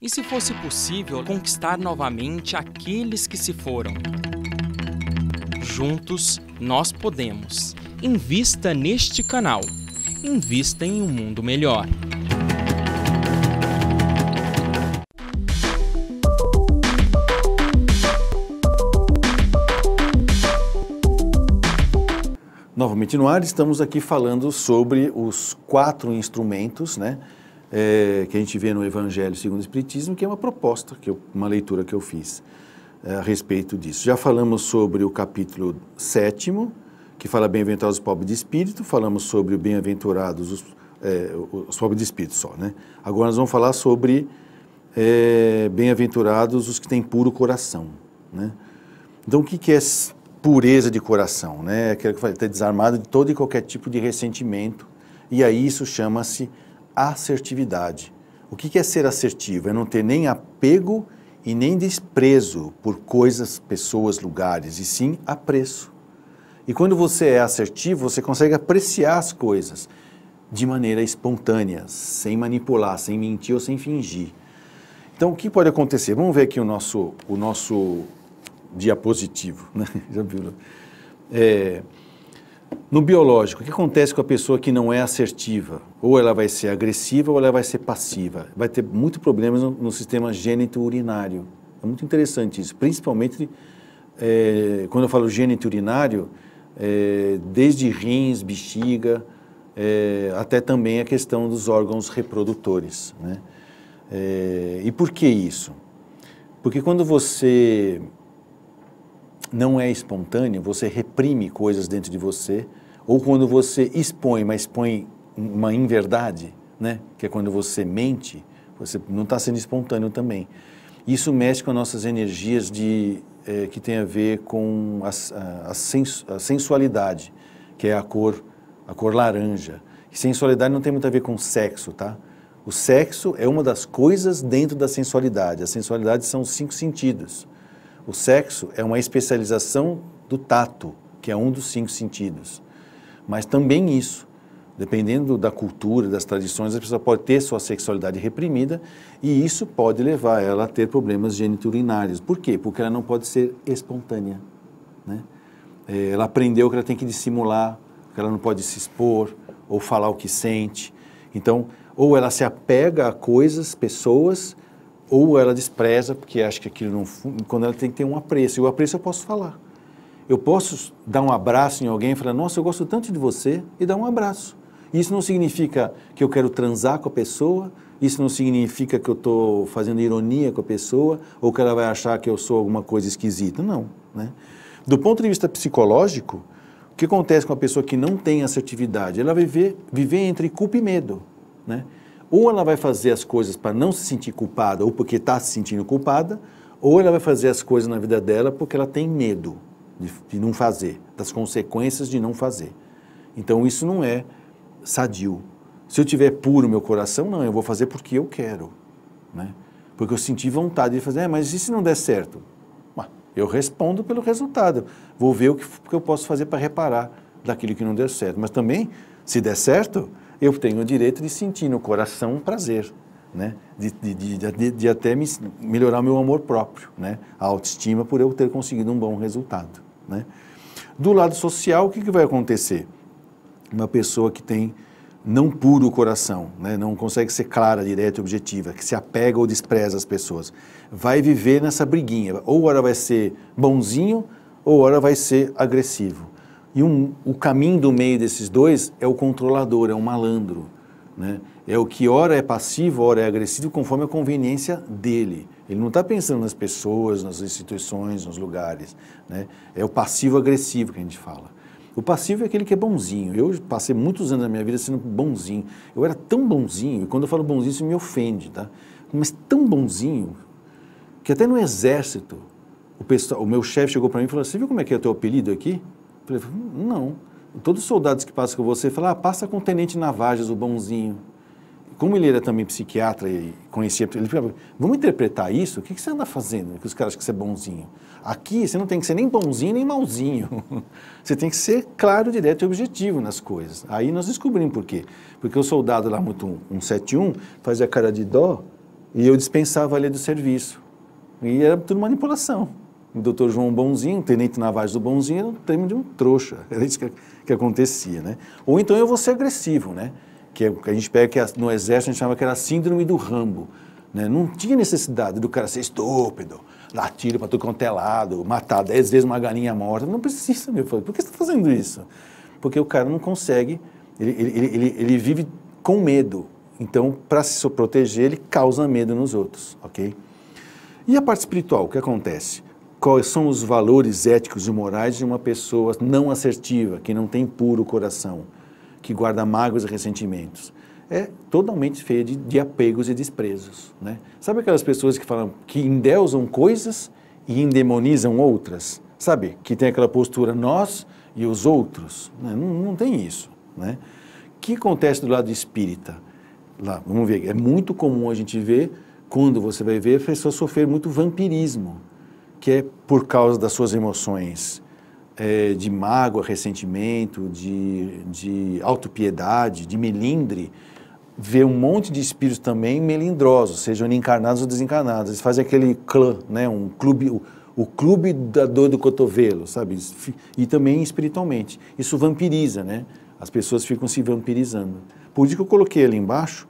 E se fosse possível conquistar novamente aqueles que se foram? Juntos, nós podemos. Invista neste canal. Invista em um mundo melhor. Novamente no ar, estamos aqui falando sobre os 4 instrumentos, né, que a gente vê no Evangelho segundo o Espiritismo, que é uma proposta, uma leitura que eu fiz a respeito disso. Já falamos sobre o capítulo 7º, que fala bem-aventurados os pobres de espírito, falamos sobre o bem-aventurados os pobres de espírito só, né? Agora nós vamos falar sobre bem-aventurados os que têm puro coração, né? Então o que é pureza de coração, né? Aquilo que vai ter desarmado de todo e qualquer tipo de ressentimento, e aí isso chama-se assertividade. O que é ser assertivo? É não ter nem apego e nem desprezo por coisas, pessoas, lugares, e sim apreço. E quando você é assertivo, você consegue apreciar as coisas de maneira espontânea, sem manipular, sem mentir ou sem fingir. Então, o que pode acontecer? Vamos ver aqui o nosso diapositivo, né? Já viu? No biológico, o que acontece com a pessoa que não é assertiva? Ou ela vai ser agressiva ou ela vai ser passiva. Vai ter muitos problemas no sistema gênito-urinário. É muito interessante isso, principalmente quando eu falo gênito-urinário, desde rins, bexiga, até também a questão dos órgãos reprodutores, né? E por que isso? Porque quando você não é espontâneo, você reprime coisas dentro de você, ou quando você expõe, mas expõe uma inverdade, né? Que é quando você mente, você não está sendo espontâneo também. Isso mexe com as nossas energias que tem a ver com a sensualidade, que é a cor laranja. E sensualidade não tem muito a ver com sexo, tá? O sexo é uma das coisas dentro da sensualidade. A sensualidade são os 5 sentidos. O sexo é uma especialização do tato, que é um dos 5 sentidos. Mas também isso, dependendo da cultura, das tradições, a pessoa pode ter sua sexualidade reprimida e isso pode levar ela a ter problemas geniturinários. Por quê? Porque ela não pode ser espontânea, né? Ela aprendeu que ela tem que dissimular, que ela não pode se expor ou falar o que sente. Então, ou ela se apega a coisas, pessoas, ou ela despreza, porque acha que aquilo não... Quando ela tem que ter um apreço. E o apreço eu posso falar. Eu posso dar um abraço em alguém e falar, nossa, eu gosto tanto de você, e dar um abraço. Isso não significa que eu quero transar com a pessoa, isso não significa que eu estou fazendo ironia com a pessoa, ou que ela vai achar que eu sou alguma coisa esquisita. Não, né? Do ponto de vista psicológico, o que acontece com a pessoa que não tem assertividade? Ela vai viver entre culpa e medo, né? Ou ela vai fazer as coisas para não se sentir culpada, ou porque está se sentindo culpada, ou ela vai fazer as coisas na vida dela porque ela tem medo de não fazer, das consequências de não fazer. Então isso não é sadio. Se eu tiver puro meu coração, não, eu vou fazer porque eu quero, né? Porque eu senti vontade de fazer, mas e se não der certo? Eu respondo pelo resultado, vou ver o que eu posso fazer para reparar daquilo que não deu certo. Mas também, se der certo, eu tenho o direito de sentir no coração um prazer, né? De até melhorar o meu amor próprio, né? A autoestima por eu ter conseguido um bom resultado, né? Do lado social, o que vai acontecer? Uma pessoa que tem não puro coração, né? Não consegue ser clara, direta e objetiva, que se apega ou despreza as pessoas, vai viver nessa briguinha. Ou ela vai ser bonzinho, ou ela vai ser agressivo. E o caminho do meio desses dois é o controlador, é o malandro, né? É o que ora é passivo, ora é agressivo, conforme a conveniência dele. Ele não está pensando nas pessoas, nas instituições, nos lugares, né? É o passivo-agressivo que a gente fala. O passivo é aquele que é bonzinho. Eu passei muitos anos da minha vida sendo bonzinho. Eu era tão bonzinho, e quando eu falo bonzinho, isso me ofende, tá? Mas tão bonzinho, que até no exército, o meu chefe chegou para mim e falou, você viu como é que é o teu apelido aqui? Eu falei, não. Todos os soldados que passam com você falam, passa com o Tenente Navajas, o bonzinho. Como ele era também psiquiatra e conhecia, ele falava, vamos interpretar isso? O que você anda fazendo que os caras acham que você é bonzinho? Aqui você não tem que ser nem bonzinho nem malzinho. Você tem que ser claro, direto e objetivo nas coisas. Aí nós descobrimos por quê. Porque o soldado lá, muito 171, fazia cara de dó E eu dispensava a lei do serviço. E era tudo manipulação. O doutor João Bonzinho, o tenente Navares do Bonzinho, era um termo de um trouxa. Era isso que acontecia, né? Ou então eu vou ser agressivo, né? Que a gente pega que no exército a gente chamava que era a síndrome do Rambo. Né? Não tinha necessidade do cara ser estúpido, dar tiro para tudo quanto é lado, matar 10 vezes uma galinha morta. Não precisa, meu filho. Por que você está fazendo isso? Porque o cara não consegue, ele vive com medo. Então, para se proteger, ele causa medo nos outros, ok? E a parte espiritual, o que acontece? Quais são os valores éticos e morais de uma pessoa não assertiva, que não tem puro coração, que guarda mágoas e ressentimentos? É totalmente feia de apegos e desprezos, né? Sabe aquelas pessoas que falam que endeusam coisas e endemonizam outras? Sabe? Que tem aquela postura nós e os outros? Né? Não tem isso, né? O que acontece do lado espírita? Lá, vamos ver, é muito comum a gente ver, quando você vai ver, a pessoa sofrer muito vampirismo, que é por causa das suas emoções de mágoa, ressentimento, de autopiedade, de melindre, vê um monte de espíritos também melindrosos, sejam encarnados ou desencarnados. Eles fazem aquele clã, né? Um clube, o clube da dor do cotovelo, sabe? E também espiritualmente. Isso vampiriza, né? As pessoas ficam se vampirizando. Por isso que eu coloquei ali embaixo,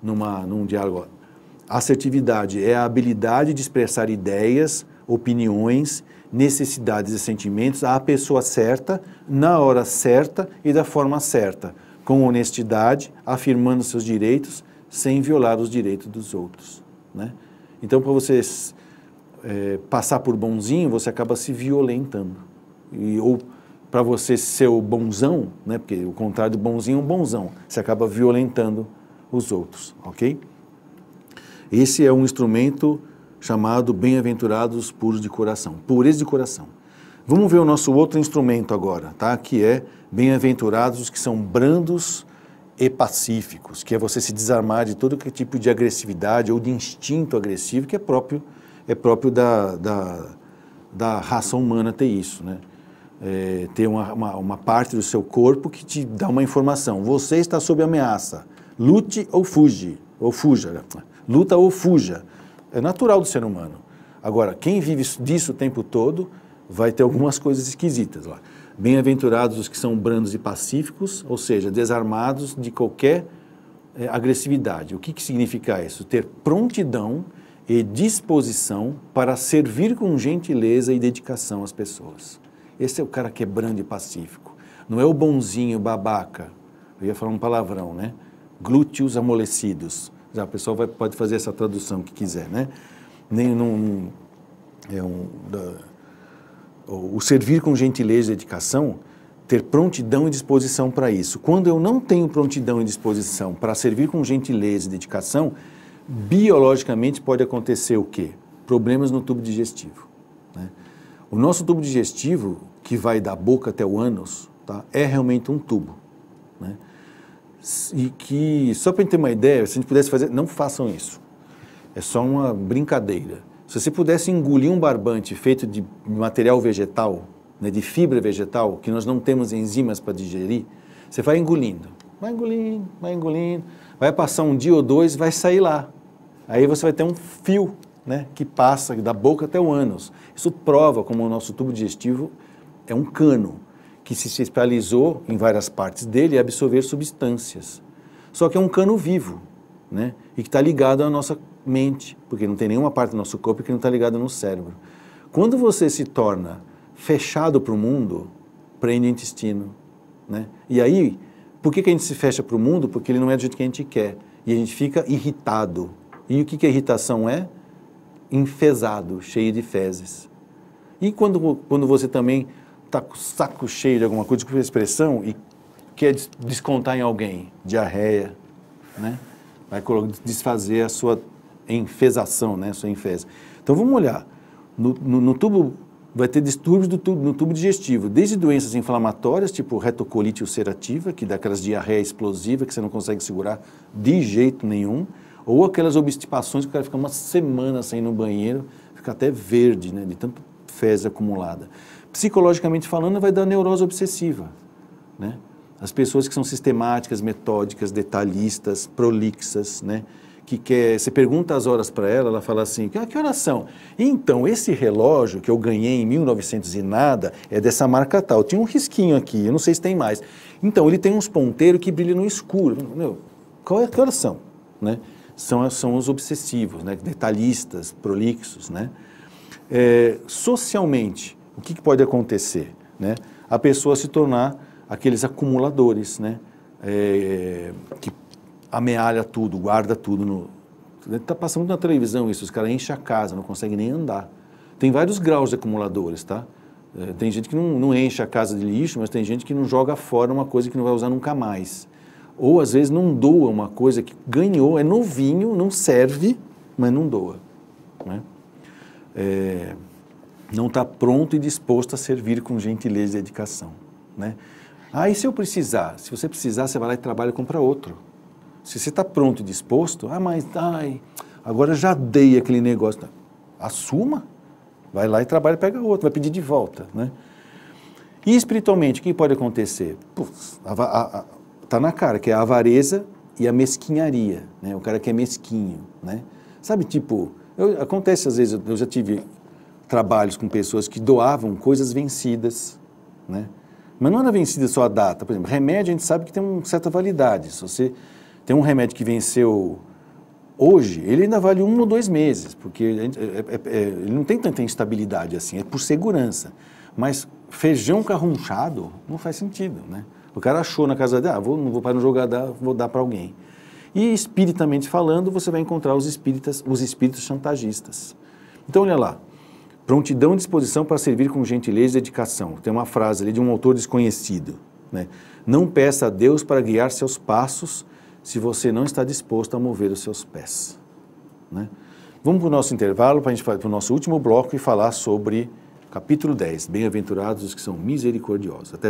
num diálogo, assertividade é a habilidade de expressar ideias, opiniões, necessidades e sentimentos à pessoa certa, na hora certa e da forma certa, com honestidade, afirmando seus direitos, sem violar os direitos dos outros, né? Então, para você passar por bonzinho, você acaba se violentando. Ou para você ser o bonzão, né? Porque o contrário do bonzinho é um bonzão, você acaba violentando os outros, ok? Esse é um instrumento chamado bem-aventurados puros de coração, pureza de coração. Vamos ver o nosso outro instrumento agora, tá? Que é bem-aventurados os que são brandos e pacíficos, que é você se desarmar de todo tipo de agressividade ou de instinto agressivo que é próprio da raça humana ter isso, né? Ter uma parte do seu corpo que te dá uma informação. Você está sob ameaça. Lute ou fuja. Luta ou fuja. É natural do ser humano. Agora, quem vive disso o tempo todo vai ter algumas coisas esquisitas lá. Bem-aventurados os que são brandos e pacíficos, ou seja, desarmados de qualquer agressividade. O que significa isso? Ter prontidão e disposição para servir com gentileza e dedicação às pessoas. Esse é o cara que é brando e pacífico. Não é o bonzinho babaca. Eu ia falar um palavrão, né? Glúteos amolecidos. Já, o pessoal pode fazer essa tradução que quiser, né? O servir com gentileza e dedicação, ter prontidão e disposição para isso. Quando eu não tenho prontidão e disposição para servir com gentileza e dedicação, biologicamente pode acontecer o quê? Problemas no tubo digestivo, né? O nosso tubo digestivo, que vai da boca até o ânus, tá? É realmente um tubo, né? E que, só para a gente ter uma ideia, se a gente pudesse fazer, não façam isso. É só uma brincadeira. Se você pudesse engolir um barbante feito de material vegetal, né, de fibra vegetal, que nós não temos enzimas para digerir, você vai engolindo, vai passar um dia ou dois, vai sair lá. Aí você vai ter um fio, né, que passa da boca até o ânus. Isso prova como o nosso tubo digestivo é um cano que se especializou em várias partes dele a absorver substâncias. Só que é um cano vivo, né? E que está ligado à nossa mente, porque não tem nenhuma parte do nosso corpo que não está ligada no cérebro. Quando você se torna fechado para o mundo, prende o intestino, né? E aí, por que a gente se fecha para o mundo? Porque ele não é do jeito que a gente quer. E a gente fica irritado. E o que a irritação é? Enfesado, cheio de fezes. E quando você também está com o saco cheio de alguma coisa, com expressão, e quer descontar em alguém, diarreia, né? Vai desfazer a sua enfesação, né? A sua enfesa. Então vamos olhar. No tubo, vai ter distúrbios no tubo digestivo, desde doenças inflamatórias, tipo retocolite ulcerativa, que dá aquelas diarreia explosiva que você não consegue segurar de jeito nenhum, ou aquelas obstipações que o cara fica uma semana sem ir no banheiro, fica até verde, né? De tanta fezes acumulada. Psicologicamente falando, vai dar neurose obsessiva, né? As pessoas que são sistemáticas, metódicas, detalhistas, prolixas, né? que quer, você pergunta as horas para ela, ela fala assim, que horas são? Então, esse relógio que eu ganhei em 1900 e nada é dessa marca tal. Tinha um risquinho aqui, eu não sei se tem mais. Então, ele tem uns ponteiros que brilham no escuro. Meu, que horas são? Né? São os obsessivos, né? Detalhistas, prolixos. Né? Socialmente, o que pode acontecer? Né? A pessoa se tornar aqueles acumuladores, né? Que amealha tudo, guarda tudo. Está passando na televisão isso, os caras enchem a casa, não conseguem nem andar. Tem vários graus de acumuladores, tá? Tem gente que não enche a casa de lixo, mas tem gente que não joga fora uma coisa que não vai usar nunca mais. Ou, às vezes, não doa uma coisa que ganhou, é novinho, não serve, mas não doa. Né? Não está pronto e disposto a servir com gentileza e dedicação. Né? E se eu precisar? Se você precisar, você vai lá e trabalha e compra outro. Se você está pronto e disposto, agora já dei aquele negócio. Assuma, vai lá e trabalha e pega outro, vai pedir de volta. Né? E espiritualmente, o que pode acontecer? Está na cara, que é a avareza e a mesquinharia, né? O cara que é mesquinho. Né? Sabe, tipo, acontece às vezes, eu já tive trabalhos com pessoas que doavam coisas vencidas, né? Mas não era vencida só a data. Por exemplo, remédio a gente sabe que tem uma certa validade. Se você tem um remédio que venceu hoje, ele ainda vale 1 ou 2 meses, porque ele não tem tanta instabilidade assim, é por segurança. Mas feijão carrunchado não faz sentido, né? O cara achou na casa dele, não vou para não jogar, vou dar para alguém. E espiritamente falando, você vai encontrar os espíritos chantagistas. Então, olha lá, prontidão e disposição para servir com gentileza e dedicação. Tem uma frase ali de um autor desconhecido, né? Não peça a Deus para guiar seus passos se você não está disposto a mover os seus pés. Né? Vamos para o nosso intervalo, para a gente para o nosso último bloco e falar sobre capítulo 10, Bem-aventurados os que são misericordiosos. Até